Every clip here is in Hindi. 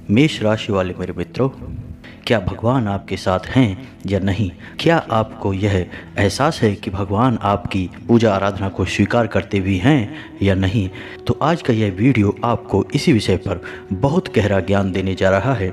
मेष राशि वाले मेरे मित्रों, क्या भगवान आपके साथ हैं या नहीं? क्या आपको यह एहसास है कि भगवान आपकी पूजा आराधना को स्वीकार करते भी हैं या नहीं? तो आज का यह वीडियो आपको इसी विषय पर बहुत गहरा ज्ञान देने जा रहा है,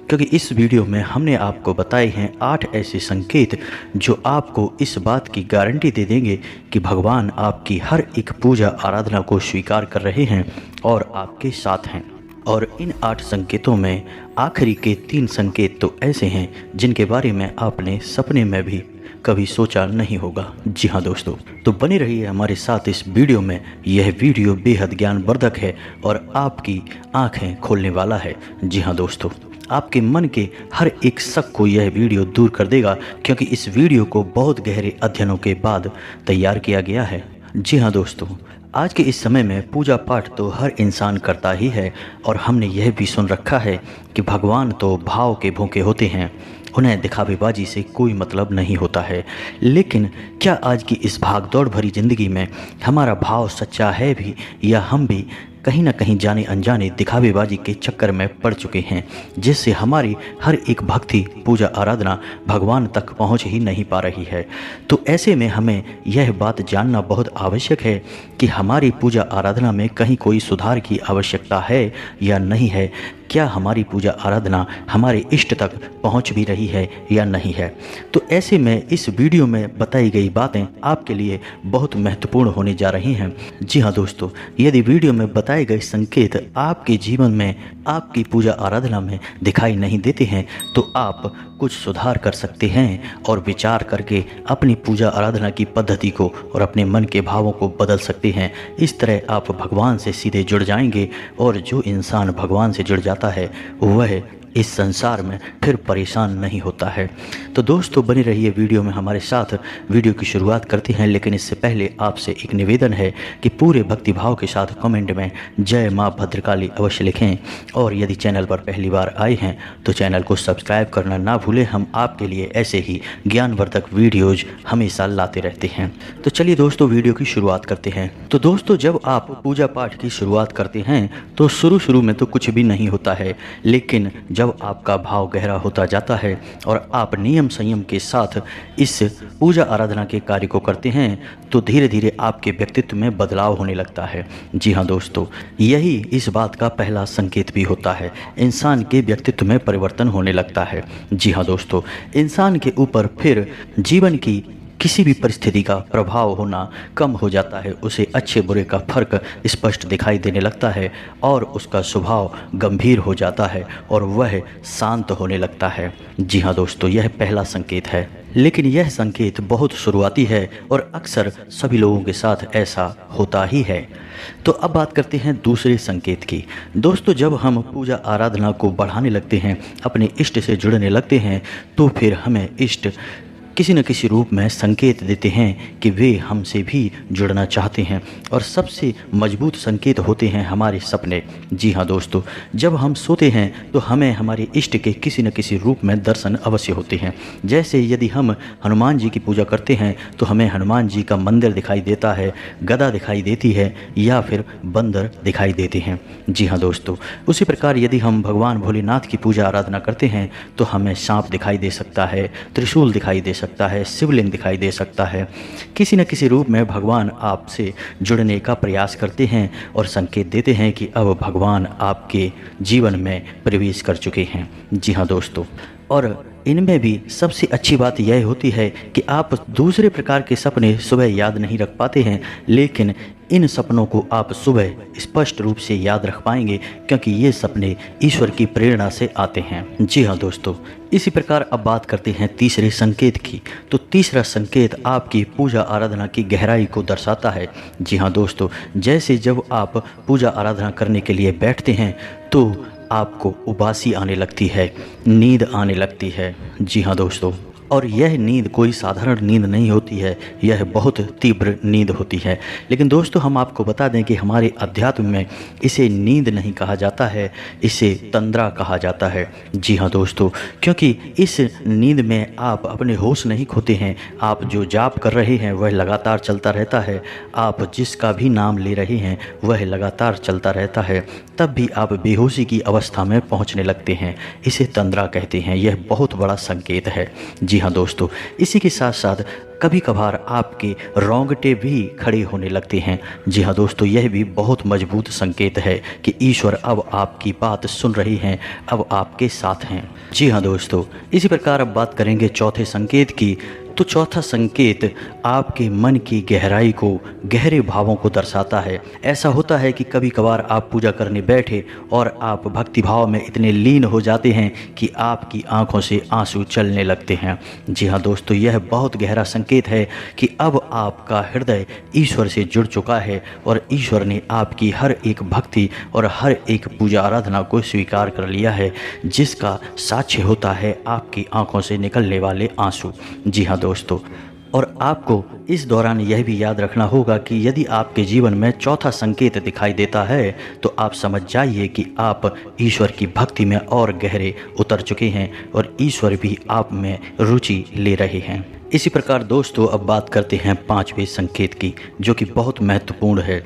क्योंकि इस वीडियो में हमने आपको बताए हैं 8 ऐसे संकेत जो आपको इस बात की गारंटी दे देंगे कि भगवान आपकी हर एक पूजा आराधना को स्वीकार कर रहे हैं और आपके साथ हैं। और इन 8 संकेतों में आखिरी के 3 संकेत तो ऐसे हैं जिनके बारे में आपने सपने में भी कभी सोचा नहीं होगा। जी हाँ दोस्तों, तो बने रहिए हमारे साथ इस वीडियो में। यह वीडियो बेहद ज्ञानवर्धक है और आपकी आंखें खोलने वाला है। जी हाँ दोस्तों, आपके मन के हर एक शक को यह वीडियो दूर कर देगा, क्योंकि इस वीडियो को बहुत गहरे अध्ययनों के बाद तैयार किया गया है। जी हाँ दोस्तों, आज के इस समय में पूजा पाठ तो हर इंसान करता ही है, और हमने यह भी सुन रखा है कि भगवान तो भाव के भूखे होते हैं, उन्हें दिखावेबाजी से कोई मतलब नहीं होता है। लेकिन क्या आज की इस भागदौड़ भरी ज़िंदगी में हमारा भाव सच्चा है भी, या हम भी कहीं ना कहीं जाने अनजाने दिखावेबाजी के चक्कर में पड़ चुके हैं, जिससे हमारी हर एक भक्ति पूजा आराधना भगवान तक पहुंच ही नहीं पा रही है? तो ऐसे में हमें यह बात जानना बहुत आवश्यक है कि हमारी पूजा आराधना में कहीं कोई सुधार की आवश्यकता है या नहीं है। क्या हमारी पूजा आराधना हमारे इष्ट तक पहुंच भी रही है या नहीं है? तो ऐसे में इस वीडियो में बताई गई बातें आपके लिए बहुत महत्वपूर्ण होने जा रही हैं। जी हाँ दोस्तों, यदि वीडियो में बताए गए संकेत आपके जीवन में, आपकी पूजा आराधना में दिखाई नहीं देते हैं, तो आप कुछ सुधार कर सकते हैं और विचार करके अपनी पूजा आराधना की पद्धति को और अपने मन के भावों को बदल सकते हैं। इस तरह आप भगवान से सीधे जुड़ जाएंगे, और जो इंसान भगवान से जुड़ जाता है वह इस संसार में फिर परेशान नहीं होता है। तो दोस्तों, बने रहिए वीडियो में हमारे साथ। वीडियो की शुरुआत करते हैं, लेकिन इससे पहले आपसे एक निवेदन है कि पूरे भक्ति भाव के साथ कमेंट में जय माँ भद्रकाली अवश्य लिखें, और यदि चैनल पर पहली बार आए हैं तो चैनल को सब्सक्राइब करना ना भूलें। हम आपके लिए ऐसे ही ज्ञानवर्धक वीडियोज़ हमेशा लाते रहते हैं। तो चलिए दोस्तों, वीडियो की शुरुआत करते हैं। तो दोस्तों, जब आप पूजा पाठ की शुरुआत करते हैं तो शुरू में तो कुछ भी नहीं होता है, लेकिन जब आपका भाव गहरा होता जाता है और आप नियम संयम के साथ इस पूजा आराधना के कार्य को करते हैं, तो धीरे धीरे आपके व्यक्तित्व में बदलाव होने लगता है। जी हाँ दोस्तों, यही इस बात का पहला संकेत भी होता है। इंसान के व्यक्तित्व में परिवर्तन होने लगता है। जी हाँ दोस्तों, इंसान के ऊपर फिर जीवन की किसी भी परिस्थिति का प्रभाव होना कम हो जाता है। उसे अच्छे बुरे का फर्क स्पष्ट दिखाई देने लगता है, और उसका स्वभाव गंभीर हो जाता है और वह शांत होने लगता है। जी हाँ दोस्तों, यह पहला संकेत है, लेकिन यह संकेत बहुत शुरुआती है और अक्सर सभी लोगों के साथ ऐसा होता ही है। तो अब बात करते हैं दूसरे संकेत की। दोस्तों, जब हम पूजा आराधना को बढ़ाने लगते हैं, अपने इष्ट से जुड़ने लगते हैं, तो फिर हमें इष्ट किसी न किसी रूप में संकेत देते हैं कि वे हमसे भी जुड़ना चाहते हैं, और सबसे मजबूत संकेत होते हैं हमारे सपने। जी हाँ दोस्तों, जब हम सोते हैं तो हमें हमारे इष्ट के किसी न किसी रूप में दर्शन अवश्य होते हैं। जैसे यदि हम हनुमान जी की पूजा करते हैं तो हमें हनुमान जी का मंदिर दिखाई देता है, गदा दिखाई देती है, या फिर बंदर दिखाई देते हैं। जी हाँ दोस्तों, उसी प्रकार यदि हम भगवान भोलेनाथ की पूजा आराधना करते हैं तो हमें सांप दिखाई दे सकता है, त्रिशूल दिखाई दे सकता है, शिवलिंग दिखाई दे सकता है। किसी न किसी रूप में भगवान आपसे जुड़ने का प्रयास करते हैं और संकेत देते हैं कि अब भगवान आपके जीवन में प्रवेश कर चुके हैं। जी हाँ दोस्तों, और इनमें भी सबसे अच्छी बात यह होती है कि आप दूसरे प्रकार के सपने सुबह याद नहीं रख पाते हैं, लेकिन इन सपनों को आप सुबह स्पष्ट रूप से याद रख पाएंगे, क्योंकि ये सपने ईश्वर की प्रेरणा से आते हैं। जी हाँ दोस्तों, इसी प्रकार अब बात करते हैं तीसरे संकेत की। तो तीसरा संकेत आपकी पूजा आराधना की गहराई को दर्शाता है। जी हाँ दोस्तों, जैसे जब आप पूजा आराधना करने के लिए बैठते हैं तो आपको उबासी आने लगती है, नींद आने लगती है। जी हाँ दोस्तों, और यह नींद कोई साधारण नींद नहीं होती है, यह बहुत तीव्र नींद होती है। लेकिन दोस्तों, हम आपको बता दें कि हमारे अध्यात्म में इसे नींद नहीं कहा जाता है, इसे तंद्रा कहा जाता है। जी हाँ दोस्तों, क्योंकि इस नींद में आप अपने होश नहीं खोते हैं। आप जो जाप कर रहे हैं वह लगातार चलता रहता है, आप जिसका भी नाम ले रहे हैं वह लगातार चलता रहता है, तब भी आप बेहोशी की अवस्था में पहुंचने लगते हैं। इसे तंद्रा कहते हैं। यह बहुत बड़ा संकेत है। जी हाँ दोस्तों, इसी के साथ साथ कभी कभार आपके रोंगटे भी खड़े होने लगते हैं। जी हाँ दोस्तों, यह भी बहुत मजबूत संकेत है कि ईश्वर अब आपकी बात सुन रही हैं, अब आपके साथ हैं। जी हाँ दोस्तों, इसी प्रकार अब बात करेंगे चौथे संकेत की। तो चौथा संकेत आपके मन की गहराई को, गहरे भावों को दर्शाता है। ऐसा होता है कि कभी कभार आप पूजा करने बैठे और आप भक्ति भाव में इतने लीन हो जाते हैं कि आपकी आंखों से आंसू चलने लगते हैं। जी हाँ दोस्तों, यह बहुत गहरा संकेत है कि अब आपका हृदय ईश्वर से जुड़ चुका है और ईश्वर ने आपकी हर एक भक्ति और हर एक पूजा आराधना को स्वीकार कर लिया है, जिसका साक्ष्य होता है आपकी आंखों से निकलने वाले आंसू। जी हाँ दोस्तों, और आपको इस दौरान यह भी याद रखना होगा कि यदि आपके जीवन में चौथा संकेत दिखाई देता है तो आप समझ जाइए कि आप ईश्वर की भक्ति में और गहरे उतर चुके हैं और ईश्वर भी आप में रुचि ले रहे हैं। इसी प्रकार दोस्तों, अब बात करते हैं पांचवें संकेत की, जो कि बहुत महत्वपूर्ण है।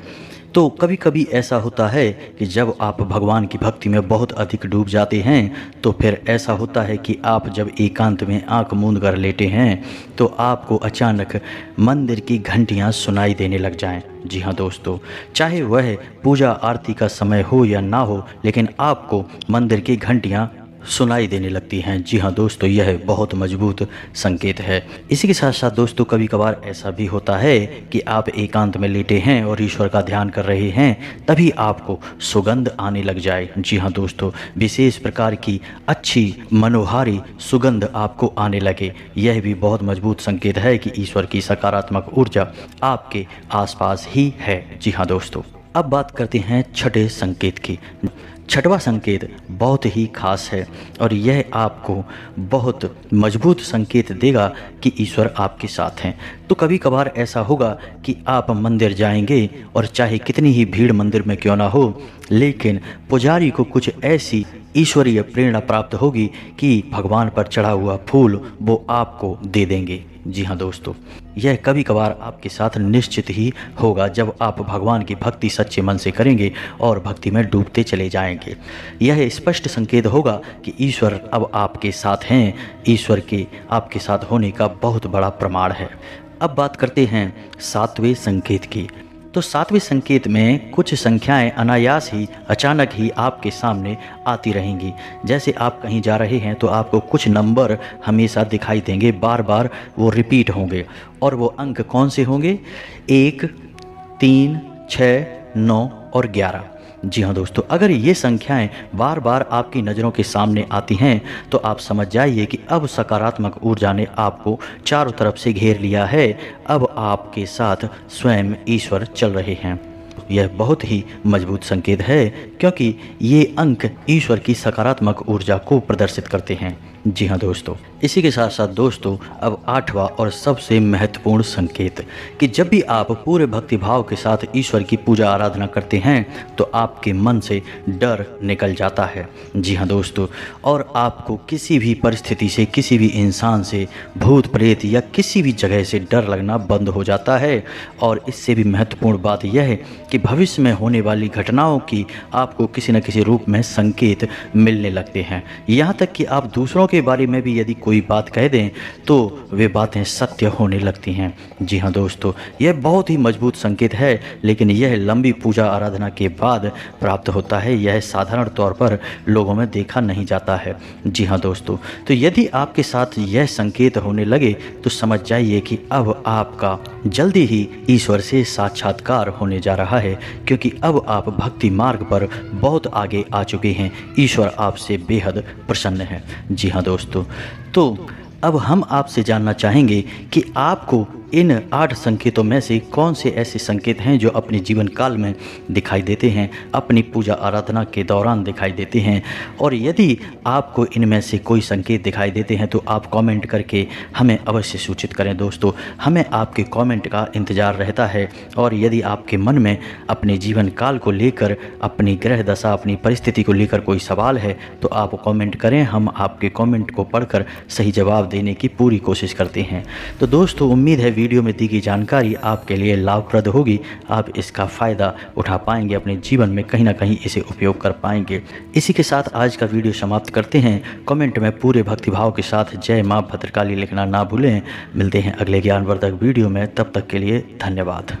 तो कभी कभी ऐसा होता है कि जब आप भगवान की भक्ति में बहुत अधिक डूब जाते हैं तो फिर ऐसा होता है कि आप जब एकांत में आंख मूंद कर लेटे हैं तो आपको अचानक मंदिर की घंटियां सुनाई देने लग जाएं। जी हाँ दोस्तों, चाहे वह पूजा आरती का समय हो या ना हो, लेकिन आपको मंदिर की घंटियां सुनाई देने लगती हैं। जी हाँ दोस्तों, यह बहुत मजबूत संकेत है। इसी के साथ साथ दोस्तों, कभी कभार ऐसा भी होता है कि आप एकांत में लेटे हैं और ईश्वर का ध्यान कर रहे हैं, तभी आपको सुगंध आने लग जाए। जी हाँ दोस्तों, विशेष प्रकार की अच्छी मनोहारी सुगंध आपको आने लगे, यह भी बहुत मजबूत संकेत है कि ईश्वर की सकारात्मक ऊर्जा आपके आसपास ही है। जी हाँ दोस्तों, अब बात करते हैं छठे संकेत की। छठवां संकेत बहुत ही खास है और यह आपको बहुत मजबूत संकेत देगा कि ईश्वर आपके साथ हैं। तो कभी कभार ऐसा होगा कि आप मंदिर जाएंगे और चाहे कितनी ही भीड़ मंदिर में क्यों ना हो, लेकिन पुजारी को कुछ ऐसी ईश्वरीय प्रेरणा प्राप्त होगी कि भगवान पर चढ़ा हुआ फूल वो आपको दे देंगे। जी हाँ दोस्तों, यह कभी कभार आपके साथ निश्चित ही होगा जब आप भगवान की भक्ति सच्चे मन से करेंगे और भक्ति में डूबते चले जाएंगे। यह स्पष्ट संकेत होगा कि ईश्वर अब आपके साथ हैं। ईश्वर के आपके साथ होने का बहुत बड़ा प्रमाण है। अब बात करते हैं सातवें संकेत की। तो सातवें संकेत में कुछ संख्याएं अनायास ही, अचानक ही आपके सामने आती रहेंगी। जैसे आप कहीं जा रहे हैं तो आपको कुछ नंबर हमेशा दिखाई देंगे, बार बार वो रिपीट होंगे। और वो अंक कौन से होंगे? 1, 3, 6, 9 और 11। जी हाँ दोस्तों, अगर ये संख्याएं बार बार आपकी नज़रों के सामने आती हैं तो आप समझ जाइए कि अब सकारात्मक ऊर्जा ने आपको चारों तरफ से घेर लिया है। अब आपके साथ स्वयं ईश्वर चल रहे हैं। यह बहुत ही मजबूत संकेत है क्योंकि ये अंक ईश्वर की सकारात्मक ऊर्जा को प्रदर्शित करते हैं। जी हाँ दोस्तों, इसी के साथ साथ दोस्तों, अब आठवां और सबसे महत्वपूर्ण संकेत कि जब भी आप पूरे भक्ति भाव के साथ ईश्वर की पूजा आराधना करते हैं तो आपके मन से डर निकल जाता है। जी हाँ दोस्तों, और आपको किसी भी परिस्थिति से, किसी भी इंसान से, भूत प्रेत या किसी भी जगह से डर लगना बंद हो जाता है। और इससे भी महत्वपूर्ण बात यह है कि भविष्य में होने वाली घटनाओं की आपको किसी न किसी रूप में संकेत मिलने लगते हैं। यहाँ तक कि आप दूसरों के बारे में भी यदि कोई बात कह दें तो वे बातें सत्य होने लगती हैं। जी हाँ दोस्तों, यह बहुत ही मजबूत संकेत है, लेकिन यह लंबी पूजा आराधना के बाद प्राप्त होता है। यह साधारण तौर पर लोगों में देखा नहीं जाता है। जी हाँ दोस्तों, तो यदि आपके साथ यह संकेत होने लगे तो समझ जाइए कि अब आपका जल्दी ही ईश्वर से साक्षात्कार होने जा रहा है, क्योंकि अब आप भक्ति मार्ग पर बहुत आगे आ चुके हैं। ईश्वर आपसे बेहद प्रसन्न है। जी हाँ दोस्तों, तो अब हम आपसे जानना चाहेंगे कि आपको इन 8 संकेतों में से कौन से ऐसे संकेत हैं जो अपने जीवन काल में दिखाई देते हैं, अपनी पूजा आराधना के दौरान दिखाई देते हैं। और यदि आपको इनमें से कोई संकेत दिखाई देते हैं तो आप कमेंट करके हमें अवश्य सूचित करें दोस्तों। हमें आपके कमेंट का इंतज़ार रहता है। और यदि आपके मन में अपने जीवन काल को लेकर, अपनी ग्रह दशा, अपनी परिस्थिति को लेकर कोई सवाल है तो आप कमेंट करें। हम आपके कमेंट को पढ़कर सही जवाब देने की पूरी कोशिश करते हैं। तो दोस्तों, उम्मीद है वीडियो में दी गई जानकारी आपके लिए लाभप्रद होगी। आप इसका फ़ायदा उठा पाएंगे, अपने जीवन में कहीं ना कहीं इसे उपयोग कर पाएंगे। इसी के साथ आज का वीडियो समाप्त करते हैं। कमेंट में पूरे भक्तिभाव के साथ जय माँ भद्रकाली लिखना ना भूलें। मिलते हैं अगले ज्ञानवर्धक वीडियो में, तब तक के लिए धन्यवाद।